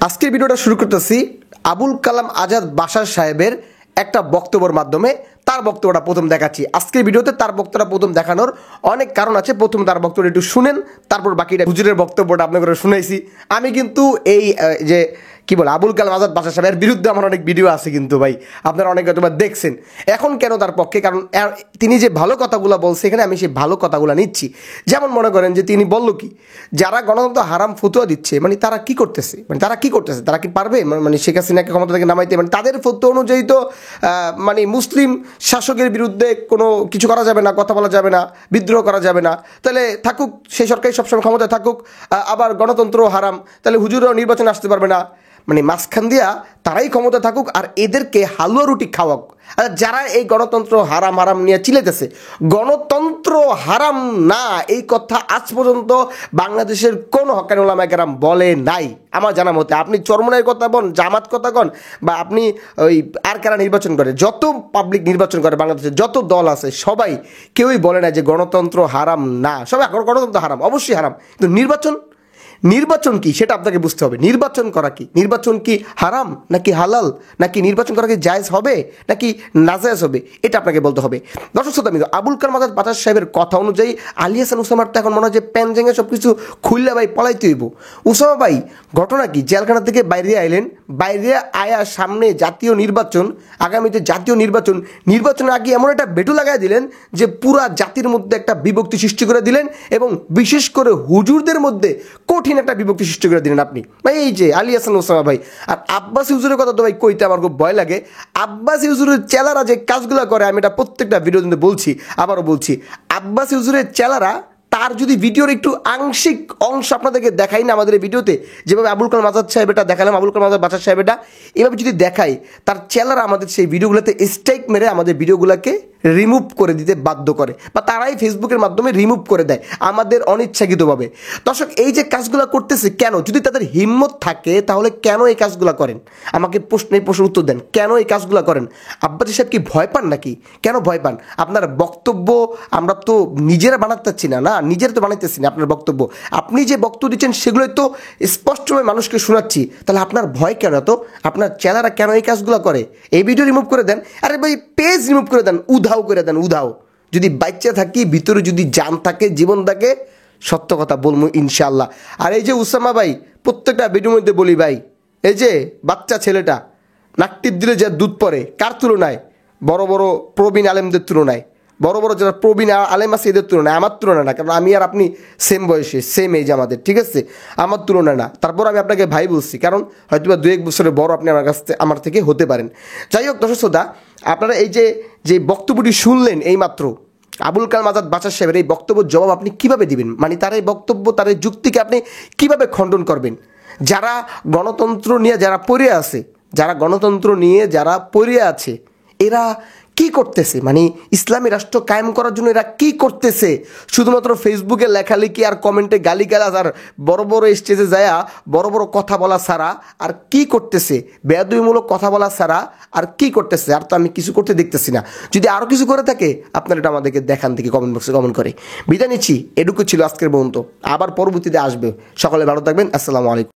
আজকের ভিডিওটা শুরু করতেছি আবুল কালাম আজাদ বাশার সাহেবের একটা বক্তব্যের মাধ্যমে। তার বক্তব্যটা প্রথম দেখাচ্ছি। আজকের ভিডিওতে তার বক্তব্যটা প্রথম দেখানোর অনেক কারণ আছে। প্রথম তার বক্তব্যটা একটু শুনেন, তারপর বাকিটা হুজুরের বক্তব্যটা আপনাদের শুনাইছি। আমি কিন্তু এই যে কি বলে আবুল কালাম আজাদ বাশার সাহেবের বিরুদ্ধে আমার অনেক ভিডিও আছে কিন্তু ভাই, আপনারা অনেকে হয়তো দেখছেন। এখন কেন তার পক্ষে? কারণ তিনি যে ভালো কথাগুলো বলছে এখানে আমি সেই ভালো কথাগুলো নিচ্ছি। যেমন মনে করেন যে তিনি বলল কি, যারা গণতন্ত্র হারাম ফতুয়া দিচ্ছে, মানে তারা কি করতেছে, তারা কি পারবে মানে শেখ হাসিনাকে ক্ষমতা থেকে নামাইতে? মানে তাদের ফতুয়া অনুযায়ী তো মানে মুসলিম শাসকের বিরুদ্ধে কোনো কিছু করা যাবে না, কথা বলা যাবে না, বিদ্রোহ করা যাবে না। তাহলে থাকুক সেই সরকারই সবসময় ক্ষমতায় থাকুক, আবার গণতন্ত্র হারাম, তাহলে হুজুরও নির্বাচনে আসতে পারবে না। মানে মাঝখান দিয়া তারাই ক্ষমতা থাকুক আর এদেরকে হালুয়া রুটি খাওয়াক। আর যারা এই গণতন্ত্র হারাম হারাম নিয়ে চিলেতেছে, গণতন্ত্র হারাম না এই কথা আজ পর্যন্ত বাংলাদেশের কোনো হক্কানি ওলামায়ে কেরাম বলে নাই আমার জানা মতে। আপনি চরমনাইয়ের কথা বল, জামাত কথা কন, বা আপনি ওই আর কারা নির্বাচন করে, যত পাবলিক নির্বাচন করে বাংলাদেশের যত দল আছে সবাই কেউই বলে না যে গণতন্ত্র হারাম না। সবাই গণতন্ত্র হারাম, অবশ্যই হারাম, কিন্তু নির্বাচন কি সেটা আপনাকে বুঝতে হবে। নির্বাচন করা কি, নির্বাচন কি হারাম নাকি হালাল, নাকি নির্বাচন করা কি জায়েজ হবে নাকি নাজায়েজ হবে, এটা আপনাকে বলতে হবে। দর্শক শ্রোতা, আবুল কালাম আজাদ বাশার সাহেবের কথা অনুযায়ী আলী হাসান উসামার তো এখন মনে হয় যে প্যান জেঙে সব কিছু খুললে ভাই পলাইতে হইব। উসামা ভাই ঘটনা কি, জেলখানা থেকে বাইরে আইলেন, বাইরে আয়া সামনে জাতীয় নির্বাচন, আগামীতে জাতীয় নির্বাচনের আগে এমন একটা বেটু লাগাই দিলেন যে পুরা জাতির মধ্যে একটা বিভক্তি সৃষ্টি করে দিলেন, এবং বিশেষ করে হুজুরদের মধ্যে কঠিন একটা বিভক্তি সৃষ্টি করে দিলেন আপনি ভাই। এই যে আলী হাসান ওসামা ভাই আর আব্বাসী হুজুরের কথা তো ভাই কইতে আমার খুব ভয় লাগে। আব্বাসী হুজুরের চেলারা যে কাজগুলো করে, আমি এটা প্রত্যেকটা ভিডিওতে বলছি, আবারও বলছি, আব্বাসী হুজুরের চেলারা তার যদি ভিডিওর একটু আংশিক অংশ আপনাদেরকে দেখাই না আমাদের এই ভিডিওতে, যেভাবে আবুল কালাম আজাদ সাহেব এটা দেখালাম, আবুল কালাম আজাদ বাশার সাহেব এটা এভাবে যদি দেখাই, তার চেলারা আমাদের সেই ভিডিওগুলোতে স্ট্রাইক মেরে আমাদের ভিডিওগুলোকে রিমুভ করে দিতে বাধ্য করে, বা তারাই ফেসবুকের মাধ্যমে রিমুভ করে দেয় আমাদের অনিচ্ছাকৃতভাবে। দর্শক, এই যে কাজগুলো করতেছে কেন? যদি তাদের হিম্মত থাকে তাহলে কেন এই কাজগুলো করেন? আমাকে প্রশ্নের উত্তর দেন, কেন এই কাজগুলো করেন? আব্বাসী সাহেব কি ভয় পান নাকি? কেন ভয় পান? আপনার বক্তব্য আমরা তো নিজেরা বানাতেছি না, নিজেরা তো বানাইতেছি না। আপনার বক্তব্য, আপনি যে বক্তব্য দিচ্ছেন সেগুলোই তো স্পষ্টভাবে মানুষকে শোনাচ্ছি, তাহলে আপনার ভয় কেন? তো আপনার চেলারা কেন এই কাজগুলো করে? এই ভিডিও রিমুভ করে দেন, আরে ভাই পেজ রিমুভ করে দেন, উধাও করে দেন, উধাও। যদি বাচ্চা থাকি, ভিতরে যদি জান থাকে, জীবন থাকে, সত্য কথা বলবো ইনশাল্লাহ। আর এই যে উসামা ভাই, প্রত্যেকটা ভিডিওর মধ্যে বলি ভাই, এই যে বাচ্চা ছেলেটা নাকটিপ দিলে যে দুধ পড়ে, কার তুলনায়? বড় বড় প্রবীণ আলেমদের তুলনায়, বড় বড় যারা প্রবীণ আলেম আছে এদের তুলনায়, আমার তুলনায় না। কারণ আমি আর আপনি সেম বয়সে, সেম এজ আমাদের, ঠিক আছে? আমার তুলনায় না। তারপর আমি আপনাকে ভাই বলছি, কারণ হয়তো বা 2-1 বছরের বড় আপনি আমার থেকে হতে পারেন। যাই হোক দর্শক শ্রোতা, আপনারা এই যে বক্তব্যটি শুনলেন এইমাত্র আবুল কালাম আজাদ বাশার সাহেবের, এই বক্তব্যের জবাব আপনি কিভাবে দিবেন? মানে তার এই বক্তব্য, তার এই যুক্তিকে আপনি কিভাবে খণ্ডন করবেন? যারা গণতন্ত্র নিয়ে যারা পড়ে আছে এরা কি করতেছে? মানে ইসলামী রাষ্ট্র কায়েম করার জন্য এরা কি করতেছে? শুধুমাত্র ফেসবুকে লেখালেখি আর কমেন্টে গালিগালাজ আর বড় বড় স্টেজে যায়া বড় বড় কথা বলা ছাড়া আর কি করতেছে? বেয়াদবিমূলক কথা বলা ছাড়া আর কি করতেছে? আর তো আমি কিছু করতে দেখতেছি না। যদি আরও কিছু করে থাকে আপনারা এটা আমাদেরকে দেখান থেকে কমেন্ট বক্সে কমেন্ট করে। বিদায় নিচ্ছি, এটুকু ছিল আজকের পর্যন্ত, আবার পরবর্তীতে আসবে। সকলে ভালো থাকবেন, আসসালামু আলাইকুম।